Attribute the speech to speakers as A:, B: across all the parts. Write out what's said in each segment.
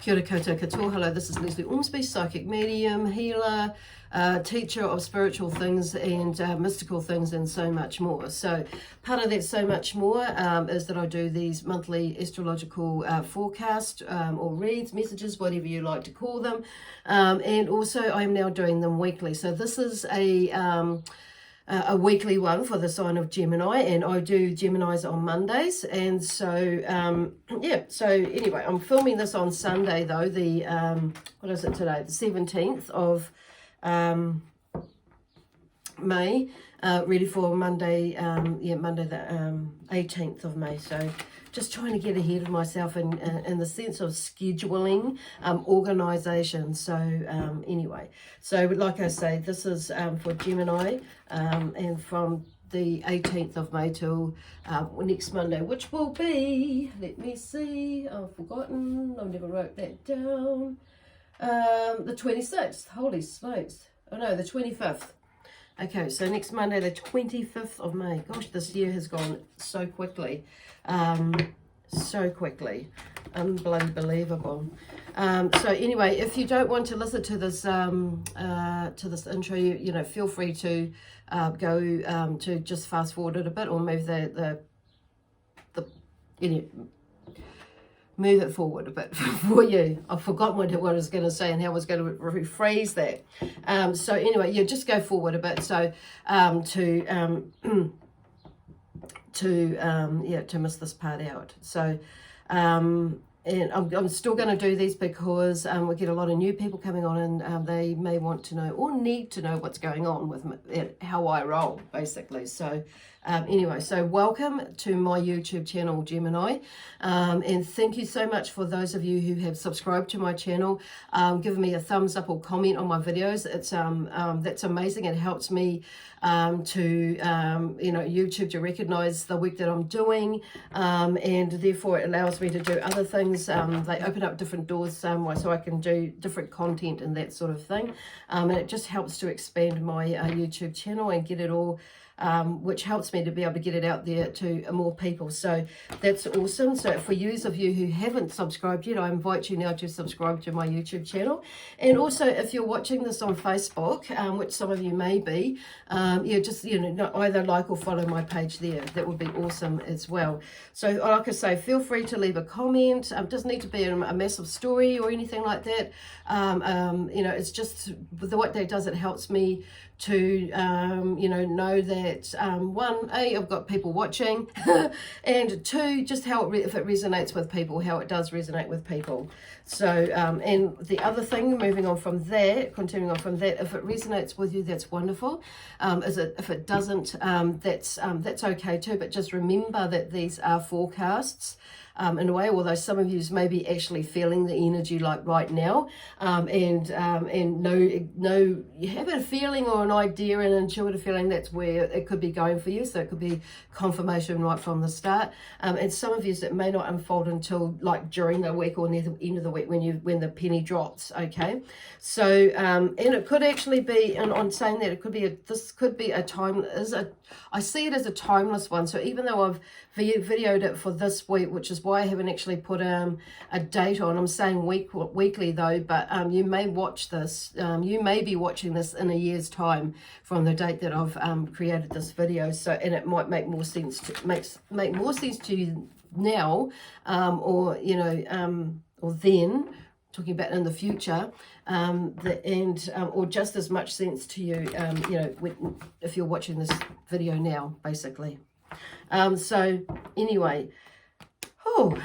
A: Kia ora koutou katoa. Hello, this is Lesley Ormsby, psychic medium, healer, teacher of spiritual things and mystical things and so much more. So part of that so much more is that I do these monthly astrological forecast or reads, messages, whatever you like to call them. And also I'm now doing them weekly. So this is a weekly one for the sign of Gemini, and I do Geminis on Mondays. And so yeah, so anyway, I'm filming this on Sunday though, the what is it today, the 17th of May, ready for Monday, Monday the 18th of May. So just trying to get ahead of myself in the sense of scheduling, organisation. So anyway, so like I say, this is for Gemini, and from the 18th of May till next Monday, which will be, let me see, I've forgotten, I never wrote that down, the 26th, holy smokes, oh no, the 25th. Okay, so next Monday, the 25th of May. Gosh, this year has gone so quickly. So quickly. Unbelievable. So anyway, if you don't want to listen to this intro, you know, feel free to go to just fast forward it a bit, or move move it forward a bit for you. I forgot what I was going to say and how I was going to rephrase that. So anyway, yeah, just go forward a bit. So to miss this part out. So and I'm still going to do these because we get a lot of new people coming on, and they may want to know or need to know what's going on with me, how I roll, basically. So anyway, so welcome to my YouTube channel, Gemini, and thank you so much for those of you who have subscribed to my channel, giving me a thumbs up or comment on my videos. It's that's amazing. It helps me to YouTube to recognize the work that I'm doing, and therefore it allows me to do other things. They open up different doors so I can do different content and that sort of thing, and it just helps to expand my YouTube channel and get it all, which helps me to be able to get it out there to more people. So that's awesome. So for those of you who haven't subscribed yet, I invite you now to subscribe to my YouTube channel. And also, if you're watching this on Facebook, which some of you may be, just either like or follow my page there. That would be awesome as well. So like I say, feel free to leave a comment. It doesn't need to be a massive story or anything like that. It's just what that does, it helps me to know that one, I've got people watching, and two, just how if it resonates with people, how it does resonate with people. So and the other thing, continuing on from that, if it resonates with you, that's wonderful. If it doesn't, that's okay too. But just remember that these are forecasts. In a way, although some of you may be actually feeling the energy like right now, and you have a feeling or an idea, an intuitive feeling that's where it could be going for you. So it could be confirmation right from the start. And some of you, it may not unfold until like during the week or near the end of the week when the penny drops. Okay, so and it could actually be, and on saying that, this could be a time. I see it as a timeless one. So even though I've videoed it for this week, which is why I haven't actually put a date on. I'm saying weekly though, but you may watch this. You may be watching this in a year's time from the date that I've created this video. So, and it might make more sense make more sense to you now, or then. Talking about in the future, or just as much sense to you, if you're watching this video now, basically. So anyway, that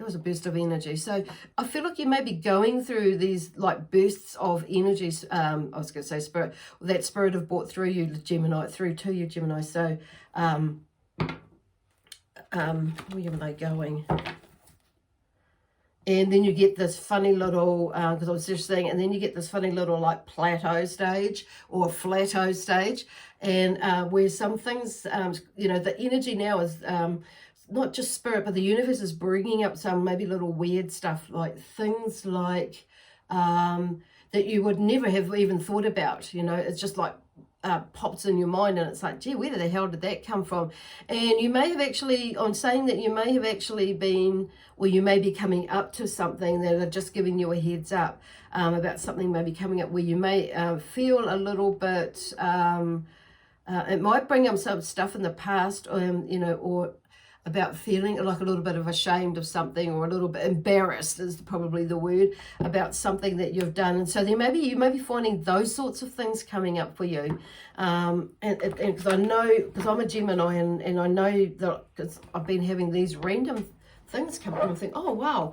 A: was a burst of energy. So I feel like you may be going through these like bursts of energies. I was going to say spirit. That spirit have brought through you, Gemini, through to you, Gemini. So where are they going? And then you get this funny little, because I was just saying, and then you get this funny little like plateau stage or flateau stage, and where some things, the energy now is not just spirit, but the universe is bringing up some maybe little weird stuff, like things like that you would never have even thought about. It's just like pops in your mind, and it's like, gee, where the hell did that come from? And you may have actually, I'm saying that you may have actually been, or you may be coming up to something that are just giving you a heads up about something maybe coming up where you may feel a little bit, it might bring up some stuff in the past, you know, or about feeling like a little bit of ashamed of something, or a little bit embarrassed is probably the word, about something that you've done. And so there maybe you may be finding those sorts of things coming up for you. And because I know, because I'm a Gemini, and I know that because I've been having these random things come up, and I think, oh wow,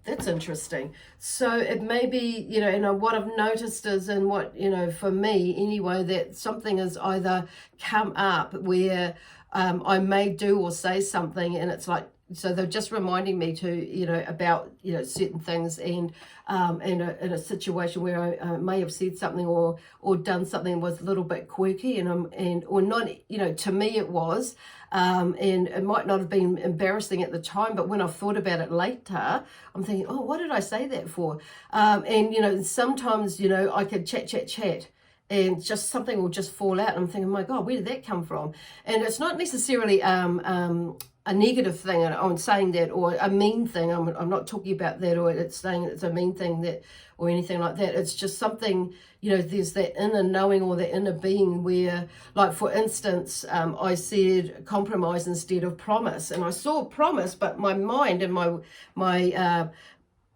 A: that's interesting. So it may be, you know, and what I've noticed is, and what, you know, for me anyway, that something has either come up where I may do or say something, and it's like, so they're just reminding me to, you know, about, you know, certain things, and in a situation where I may have said something or done something that was a little bit quirky, or not, you know, to me it was, and it might not have been embarrassing at the time, but when I've thought about it later, I'm thinking, oh, what did I say that for? And, you know, sometimes, you know, I could chat, and just something will just fall out. And I'm thinking, my God, where did that come from? And it's not necessarily a negative thing, and I'm saying that, or a mean thing. I'm not talking about that, or it's saying it's a mean thing, that, or anything like that. It's just something, you know, there's that inner knowing or the inner being where, like for instance, I said compromise instead of promise, and I saw promise, but my mind and my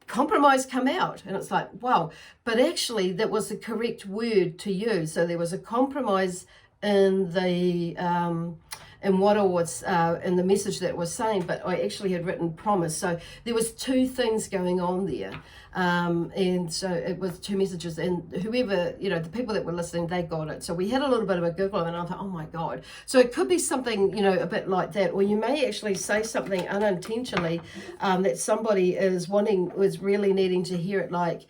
A: compromise come out, and it's like, wow, but actually that was the correct word to use. So there was a compromise in the in what I was in the message that it was saying, but I actually had written promise. So there was two things going on there, and so it was two messages, and whoever, you know, the people that were listening, they got it. So we had a little bit of a giggle, and I thought, oh my God. So it could be something, you know, a bit like that, or you may actually say something unintentionally that somebody is really needing to hear it, like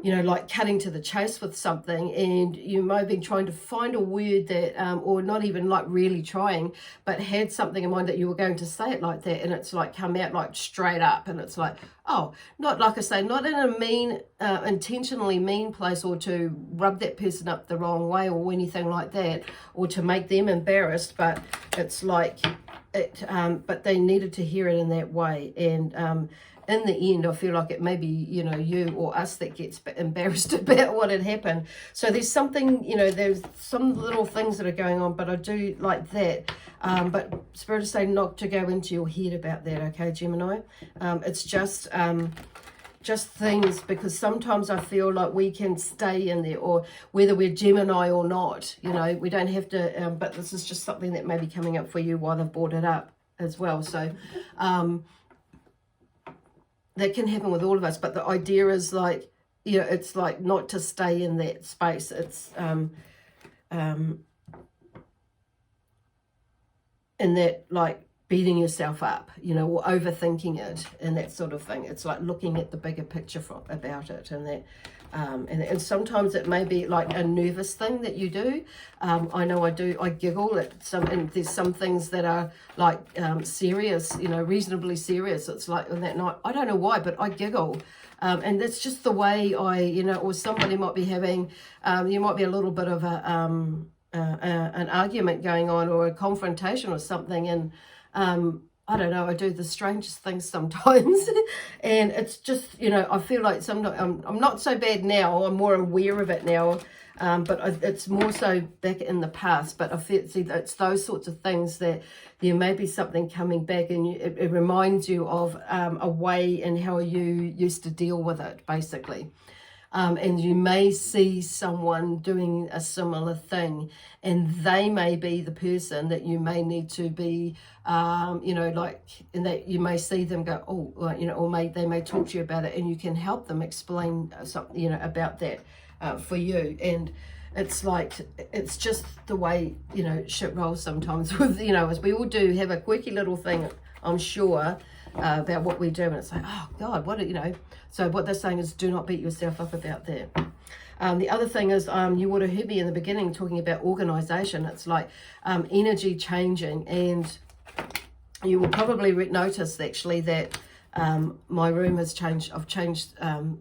A: you know, like cutting to the chase with something, and you may have been trying to find a word that, or not even like really trying, but had something in mind that you were going to say it like that, and it's like come out like straight up, and it's like, oh, not, like I say, not in a mean, intentionally mean place, or to rub that person up the wrong way or anything like that, or to make them embarrassed, but it's like, but they needed to hear it in that way. And in the end, I feel like it may be, you know, you or us that gets embarrassed about what had happened. So there's something, you know, there's some little things that are going on, but I do like that. But Spirit is saying not to go into your head about that, okay, Gemini? It's just things, because sometimes I feel like we can stay in there, or whether we're Gemini or not, you know, we don't have to, but this is just something that may be coming up for you while they've brought it up as well. So, that can happen with all of us, but the idea is like, you know, it's like not to stay in that space. It's in that, like, beating yourself up, you know, or overthinking it and that sort of thing. It's like looking at the bigger picture about it, and that and sometimes it may be like a nervous thing that you do. I know I do. I giggle at and there's some things that are like serious, you know, reasonably serious. It's like on that night, I don't know why, but I giggle. And that's just the way you know, or somebody might be having, you might be a little bit of an argument going on, or a confrontation or something, and I don't know, I do the strangest things sometimes. And it's just, you know, I feel like sometimes I'm not so bad now. I'm more aware of it now. But it's more so back in the past. But I feel, see, it's those sorts of things that there may be something coming back, and it reminds you of a way in how you used to deal with it, basically. And you may see someone doing a similar thing, and they may be the person that you may need to be, you know, like, and that you may see them go, oh, you know, or they may talk to you about it, and you can help them explain something, you know, about that for you. And it's like, it's just the way, you know, shit rolls sometimes with, you know, as we all do have a quirky little thing, I'm sure, about what we do, and it's like, oh God, what, you know. So what they're saying is, do not beat yourself up about that. The other thing is, you would have heard me in the beginning talking about organization. It's like energy changing, and you will probably notice actually that my room has changed. I've changed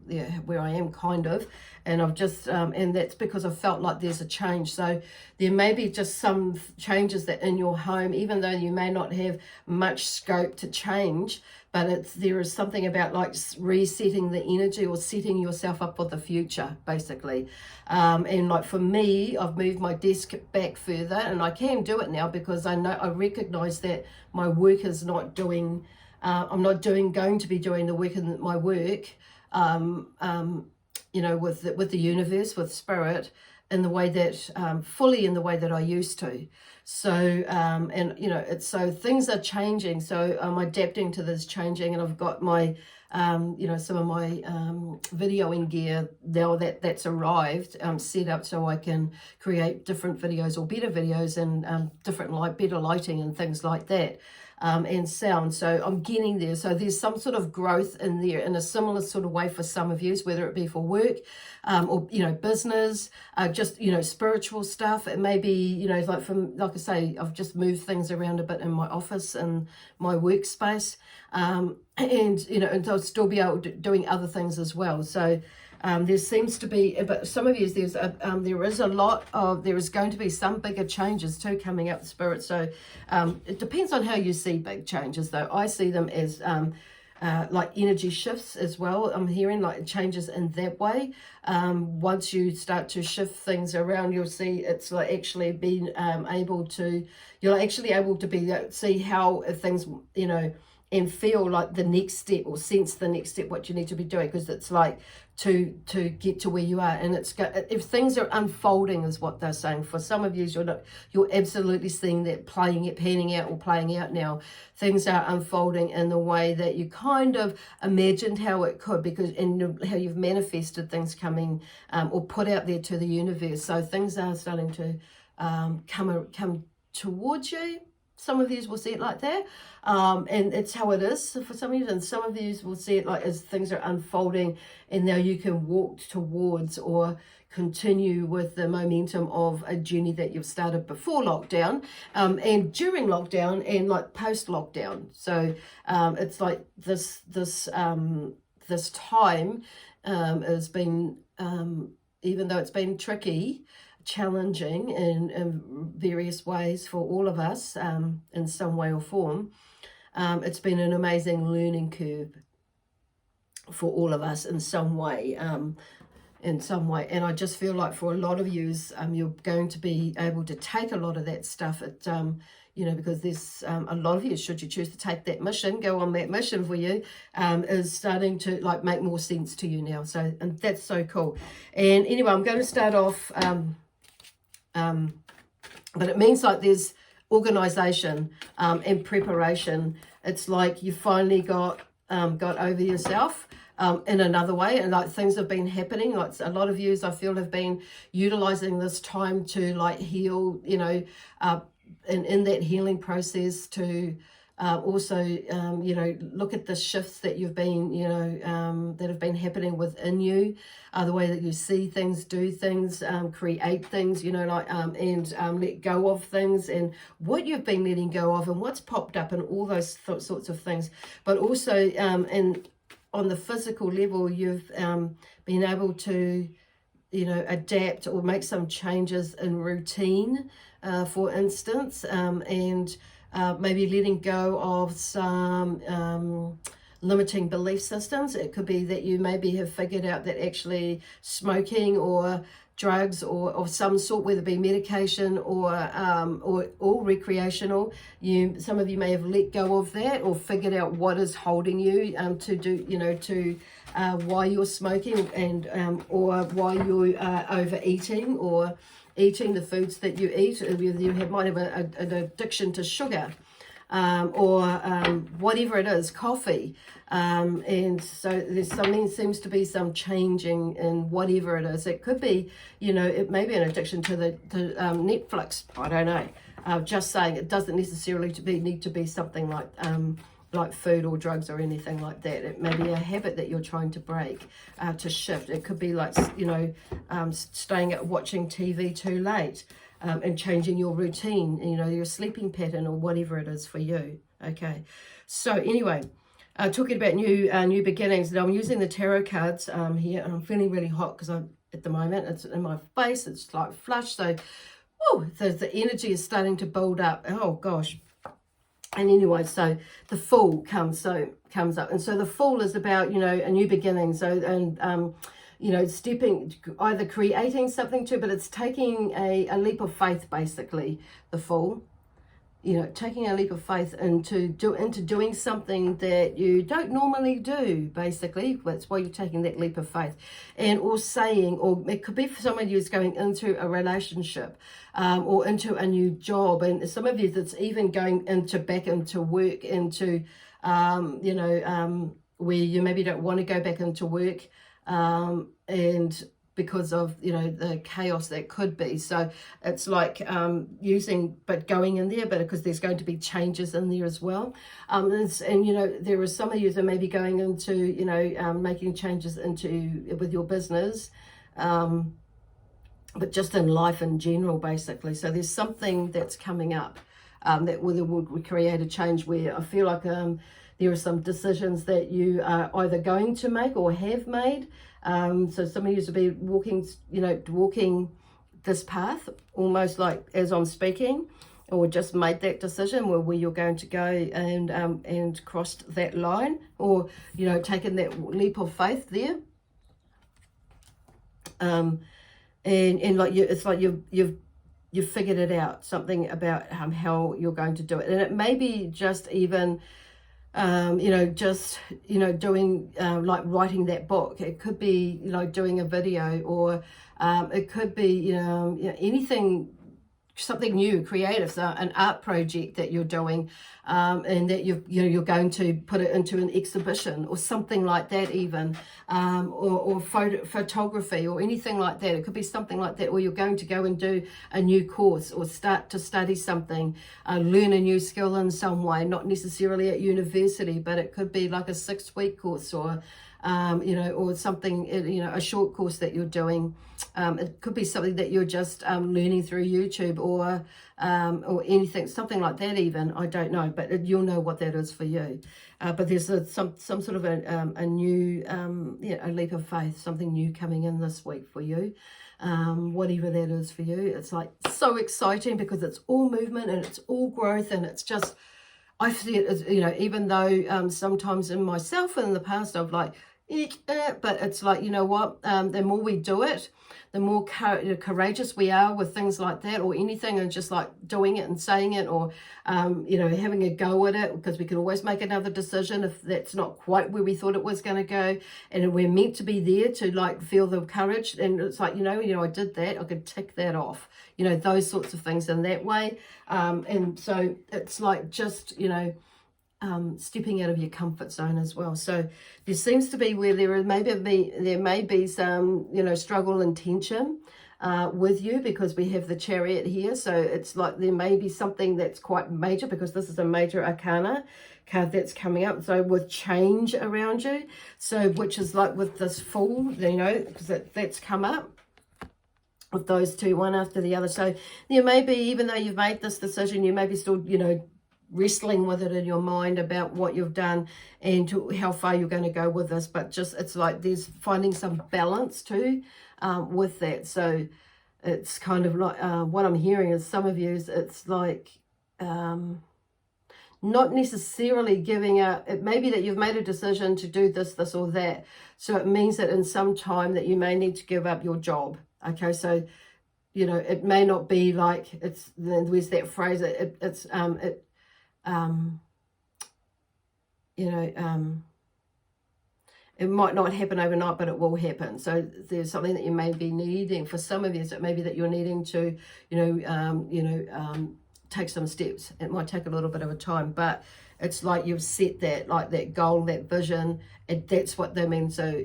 A: yeah, where I am, kind of, and I've just and that's because I felt like there's a change. So there may be just some changes that in your home, even though you may not have much scope to change, but there is something about like resetting the energy or setting yourself up for the future, basically. And like for me, I've moved my desk back further, and I can do it now because I recognize that my work is not doing. I'm not going to be doing the work in my work, you know, with the universe, with spirit, in the way that fully in the way that I used to. So and you know, so things are changing. So I'm adapting to this changing, and I've got my you know, some of my videoing gear now that's arrived, set up so I can create different videos or better videos and different better lighting and things like that. And sound. So I'm getting there. So there's some sort of growth in there in a similar sort of way for some of you, whether it be for work or, you know, business, just, you know, spiritual stuff. It may be, you know, like I say, I've just moved things around a bit in my office and my workspace. And, you know, and I'll still be able to doing other things as well. So there seems to be, but some of you, there is going to be some bigger changes too coming up, Spirit. So it depends on how you see big changes, though. I see them as like energy shifts as well. I'm hearing like changes in that way. Once you start to shift things around, you'll see it's like actually being able to, you're actually able to be see how things, you know, and feel like the next step, or sense the next step, what you need to be doing, because it's like to get to where you are. And it's if things are unfolding, is what they're saying. For some of you, you're absolutely seeing that panning out or playing out now. Things are unfolding in the way that you kind of imagined how it could, because and how you've manifested things coming or put out there to the universe. So things are starting to come towards you. Some of you will see it like that, and it's how it is for some of you, and some of you will see it like as things are unfolding, and now you can walk towards or continue with the momentum of a journey that you've started before lockdown, and during lockdown, and like post lockdown. So it's like this time has been, even though it's been tricky, challenging in various ways for all of us, in some way or form, it's been an amazing learning curve for all of us in some way, and I just feel like for a lot of you, you're going to be able to take a lot of that stuff at you know, because there's a lot of you, should you choose to take that mission, go on that mission for you, is starting to like make more sense to you now. So, and that's so cool. And anyway, I'm going to start off but it means like there's organization and preparation. It's like you finally got over yourself in another way, and like things have been happening. Like a lot of you, I feel, have been utilizing this time to like heal, you know, and in that healing process to also, you know, look at the shifts that you've been, you know, that have been happening within you, the way that you see things, do things, create things, you know, like, and let go of things, and what you've been letting go of, and what's popped up, and all those sorts of things. But also, and on the physical level, you've been able to, you know, adapt or make some changes in routine, for instance, and maybe letting go of some limiting belief systems. It could be that you maybe have figured out that actually smoking or drugs or of some sort, whether it be medication or recreational, some of you may have let go of that, or figured out what is holding you to do, you know, to why you're smoking, and or why you are overeating or eating the foods that you eat. You might have an addiction to sugar, or whatever it is, coffee, and so there's something, seems to be some changing in whatever it is. It could be, you know, it may be an addiction to Netflix. I don't know. Just saying, it doesn't necessarily need to be something like food or drugs or anything like that. It may be a habit that you're trying to break, to shift. It could be like, you know, staying at watching TV too late, and changing your routine, you know, your sleeping pattern, or whatever it is for you. Okay, so anyway, talking about new beginnings. And I'm using the tarot cards here, and I'm feeling really hot because I'm at the moment, it's in my face, it's like flush, so woo, the energy is starting to build up. Oh gosh. And anyway, so the Fool comes up, and so the Fool is about, you know, a new beginning. So, and you know, either creating something too, but it's taking a leap of faith, basically, the Fool. You know, taking a leap of faith into doing something that you don't normally do, basically. That's why you're taking that leap of faith. And or saying, or it could be for someone who's going into a relationship or into a new job. And some of you that's even going back into work, into, you know, where you maybe don't want to go back into work and because of, you know, the chaos that could be. So it's like going in there, but because there's going to be changes in there as well. And you know, there are some of you that may be going into, you know, making changes with your business, but just in life in general, basically. So there's something that's coming up that would create a change where I feel like there are some decisions that you are either going to make or have made. So some of you will be walking this path almost like as I'm speaking, or just made that decision where you're going to go and crossed that line, or, you know, taken that leap of faith there. And like it's like you've figured it out, something about how you're going to do it. And it may be just even you know, just, you know, doing like writing that book. It could be, you know, doing a video, or it could be, you know, anything, something new, creative, so an art project that you're doing, and that you're going to put it into an exhibition or something like that, even, or photography or anything like that. It could be something like that, or you're going to go and do a new course or start to study something, learn a new skill in some way, not necessarily at university, but it could be like a 6-week course, or you know, or something, you know, a short course that you're doing. It could be something that you're just learning through YouTube, or anything, something like that even. I don't know, but you'll know what that is for you. But there's some sort of a new, a leap of faith, something new coming in this week for you. Whatever that is for you. It's like so exciting because it's all movement and it's all growth, and it's just, I see it as, you know, even though sometimes in myself in the past I've like, but it's like, you know what, the more we do it, the more courageous we are with things like that, or anything, and just like doing it and saying it, or you know, having a go at it, because we can always make another decision if that's not quite where we thought it was going to go, and we're meant to be there to like feel the courage. And it's like, you know, I did that, I could tick that off, you know, those sorts of things in that way. And so it's like just, you know, stepping out of your comfort zone as well. So there seems to be where there may be some, you know, struggle and tension with you, because we have the Chariot here. So it's like there may be something that's quite major, because this is a major arcana card that's coming up. So with change around you, so which is like with this Fool, you know, because that's come up with those two, one after the other. So you may be, even though you've made this decision, you may be still, you know, wrestling with it in your mind about what you've done and how far you're going to go with this. But just, it's like there's finding some balance too with that. So it's kind of like what I'm hearing is some of you, it's like not necessarily giving up. It may be that you've made a decision to do this or that. So it means that in some time that you may need to give up your job. Okay, so, you know, it may not be like there's that phrase, you know, it might not happen overnight, but it will happen. So there's something that you may be needing. For some of you, it may be that you're needing to, take some steps. It might take a little bit of a time, but it's like you've set that, like that goal, that vision, and that's what they mean. So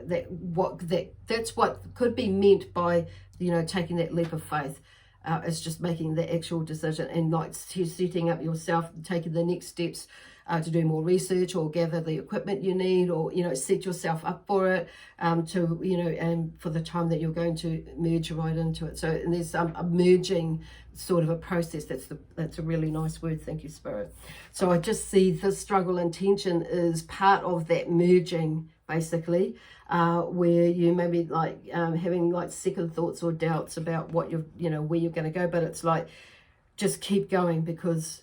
A: that's what could be meant by, you know, taking that leap of faith. It's just making the actual decision and like setting up yourself, taking the next steps to do more research or gather the equipment you need, or, you know, set yourself up for it, to, you know, and for the time that you're going to merge right into it. So, and there's a merging sort of a process. That's a really nice word. Thank you, Spirit. So I just see this struggle and tension is part of that merging, basically, where you may be like having like second thoughts or doubts about what you're, you know, where you're going to go, but it's like, just keep going, because,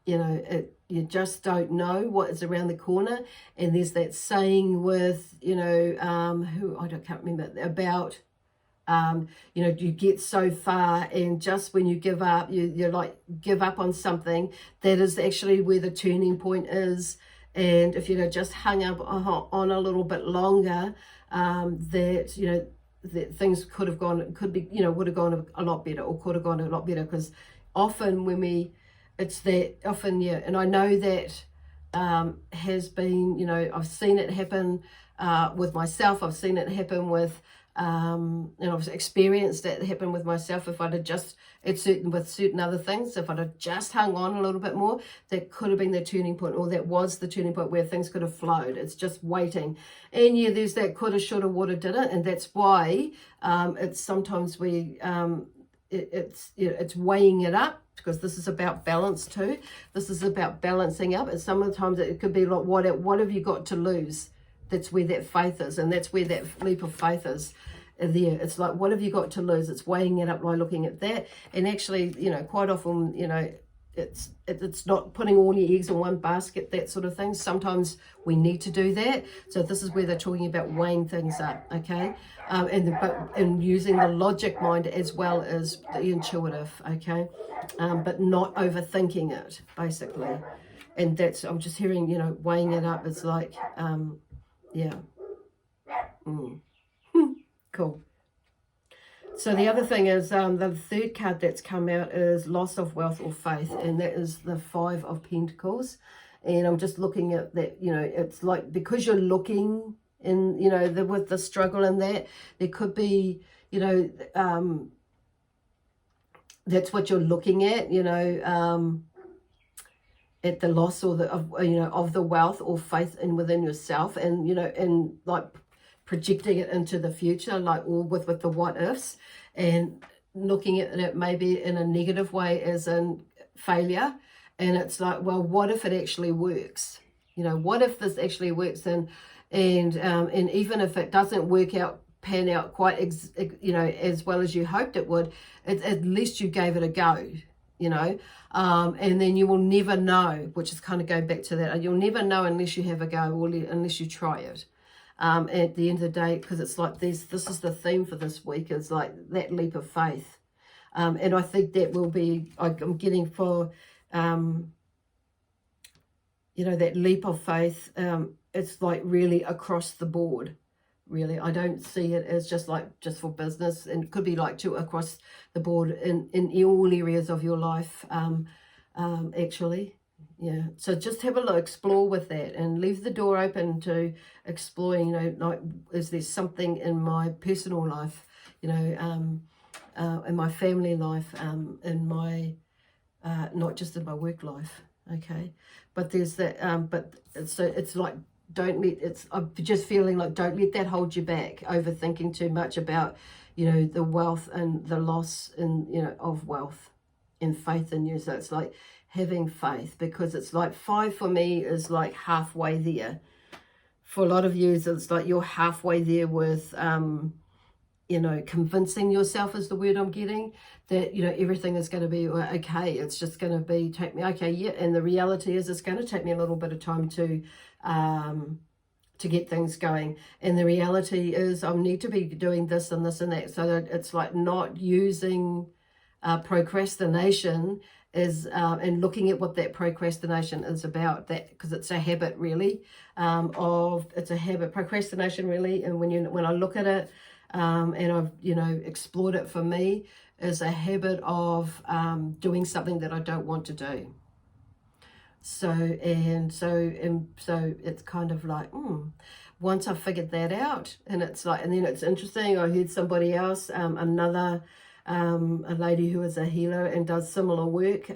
A: you know, you just don't know what is around the corner. And there's that saying with, you know, who I can't remember, about, you know, you get so far, and just when you give up, you're like, give up on something, that is actually where the turning point is. And if you just hung up on a little bit longer, that, you know, that things could have gone, could be, you know, would have gone a lot better, or could have gone a lot better. Because often when it's that often, yeah, and I know that has been, you know, I've seen it happen with myself. I've seen it happen with, and I've experienced it happen with myself. If I'd have just, with certain other things, if I'd have just hung on a little bit more, that could have been the turning point, or that was the turning point where things could have flowed. It's just waiting. And yeah, there's that coulda, shoulda, woulda, didn't, and that's why it's sometimes it's weighing it up, because this is about balance too. This is about balancing up, and sometimes it could be like, what have you got to lose? That's where that faith is, and that's where that leap of faith is there. It's like, what have you got to lose? It's weighing it up by looking at that. And actually, you know, quite often, you know, it's not putting all your eggs in one basket, that sort of thing. Sometimes we need to do that. So this is where they're talking about weighing things up, okay? And using the logic mind as well as the intuitive, okay? But not overthinking it, basically. And that's, I'm just hearing, you know, weighing it up. It's like, yeah. Cool. So the other thing is, the third card that's come out is loss of wealth or faith, and that is the 5 of Pentacles. And I'm just looking at that, you know, it's like, because you're looking in, you know, with the struggle and that, there could be, you know, that's what you're looking at, you know, at the loss or of the wealth or faith within yourself, and, you know, and like projecting it into the future, like, or with the what ifs, and looking at it maybe in a negative way, as in failure. And it's like, well, what if it actually works? You know, what if this actually works? And even if it doesn't pan out quite you know, as well as you hoped it would, at least you gave it a go, you know. And then you will never know, which is kind of going back to that, you'll never know unless you have a go, or unless you try it. At the end of the day, because it's like this is the theme for this week, is like that leap of faith. And I think that will be, I'm getting for, you know, that leap of faith, it's like really across the board, really. I don't see it as just for business, and it could be like across the board in all areas of your life, actually. Yeah, so just have a look, explore with that, and leave the door open to exploring, you know, like, is there something in my personal life, you know, in my family life, in my, not just in my work life, okay? But there's that, but it's like, I'm just feeling like, don't let that hold you back, overthinking too much about, you know, the wealth and the loss, and, you know, of wealth and faith in you. So it's like, having faith, because it's like 5 for me is like halfway there. For a lot of you, it's like you're halfway there with, you know, convincing yourself is the word I'm getting, that, you know, everything is going to be okay. It's just going to be, okay, yeah. And the reality is, it's going to take me a little bit of time to get things going. And the reality is, I need to be doing this and this and that. So that it's like not using procrastination is, and looking at what that procrastination is about, that, because it's a habit really, it's a habit, procrastination really. And when I look at it, and I've, you know, explored it, for me, is a habit of doing something that I don't want to do. So it's kind of like, once I figured that out, and it's like, and then it's interesting, I heard somebody else, a lady who is a healer and does similar work,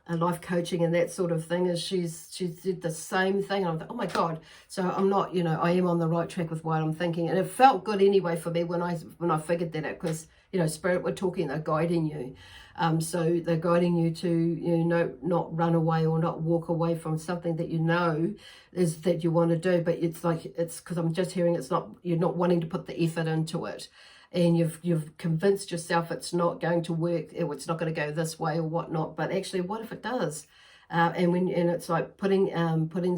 A: life coaching and that sort of thing, is she did the same thing. And I'm like, oh my God. So I'm not, you know, I am on the right track with what I'm thinking. And it felt good anyway for me when I figured that out, because, you know, Spirit were talking, they're guiding you. So they're guiding you to, you know, not run away or not walk away from something that you know is that you want to do. But it's like, it's because I'm just hearing it's not, you're not wanting to put the effort into it. And you've convinced yourself it's not going to work, it's not going to go this way or whatnot. But actually, what if it does? And it's like putting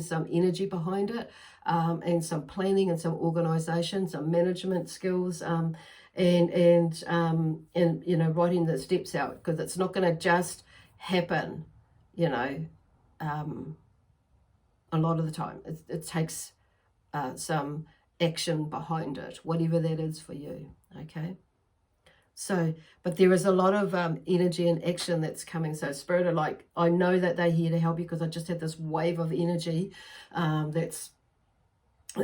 A: some energy behind it, and some planning and some organization, some management skills, and you know, writing the steps out, because it's not going to just happen, you know. A lot of the time it takes some action behind it, whatever that is for you. Okay, so, but there is a lot of energy and action that's coming. So Spirit are like, I know that they're here to help you, because I just had this wave of energy that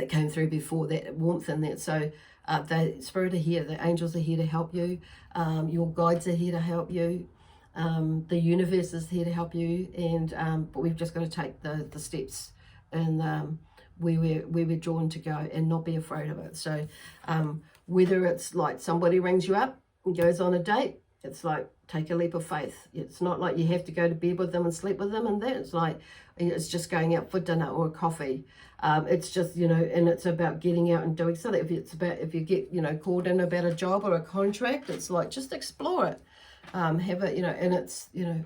A: came through before, that warmth in that. So the Spirit are here, the angels are here to help you, your guides are here to help you, the universe is here to help you, and but we've just got to take the steps and where we're drawn to go, and not be afraid of it. So whether it's like somebody rings you up and goes on a date, it's like, take a leap of faith. It's not like you have to go to bed with them and sleep with them and that. It's like, it's just going out for dinner or a coffee. It's just, you know, and it's about getting out and doing something. If you get, you know, called in about a job or a contract, it's like, just explore it. Have it, you know, and it's, you know,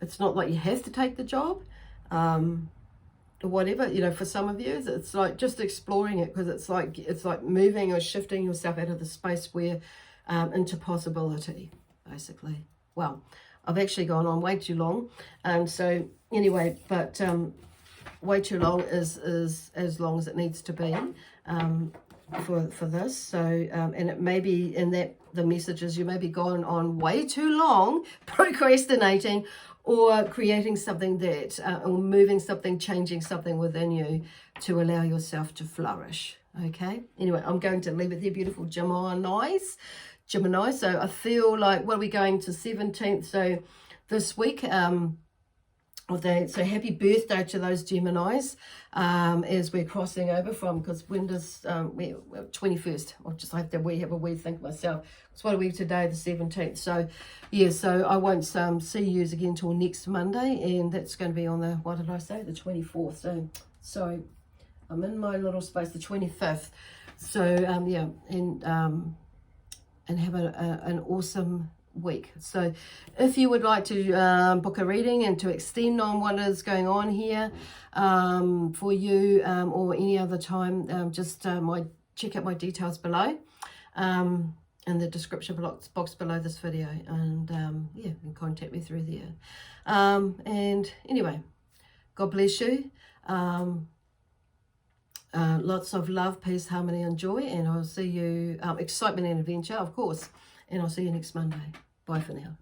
A: it's not like you have to take the job. Or whatever, you know, for some of you, it's like just exploring it, because it's like moving or shifting yourself out of the space where into possibility, basically. Well, I've actually gone on way too long, so anyway, but way too long is as long as it needs to be for this. So and it may be in that the messages, you may be going on way too long, procrastinating, or creating something that, or moving something, changing something within you to allow yourself to flourish. Okay. Anyway, I'm going to leave it there, beautiful Gemini. So I feel like, what are we going to 17th? So this week, so happy birthday to those Geminis, as we're crossing over from, because when does 21st? I have a wee think myself. So what are we today, the 17th? So yeah, so I won't see you again till next Monday, and that's going to be on the, what did I say, the 24th. So sorry, I'm in my little space, the 25th. So yeah, and have an awesome week. So if you would like to book a reading and to extend on what is going on here for you, or any other time, just check out my details below in the description box below this video, and yeah, and contact me through there. And anyway, God bless you. Lots of love, peace, harmony, and joy, and I'll see you, excitement and adventure, of course, and I'll see you next Monday. Bye for now.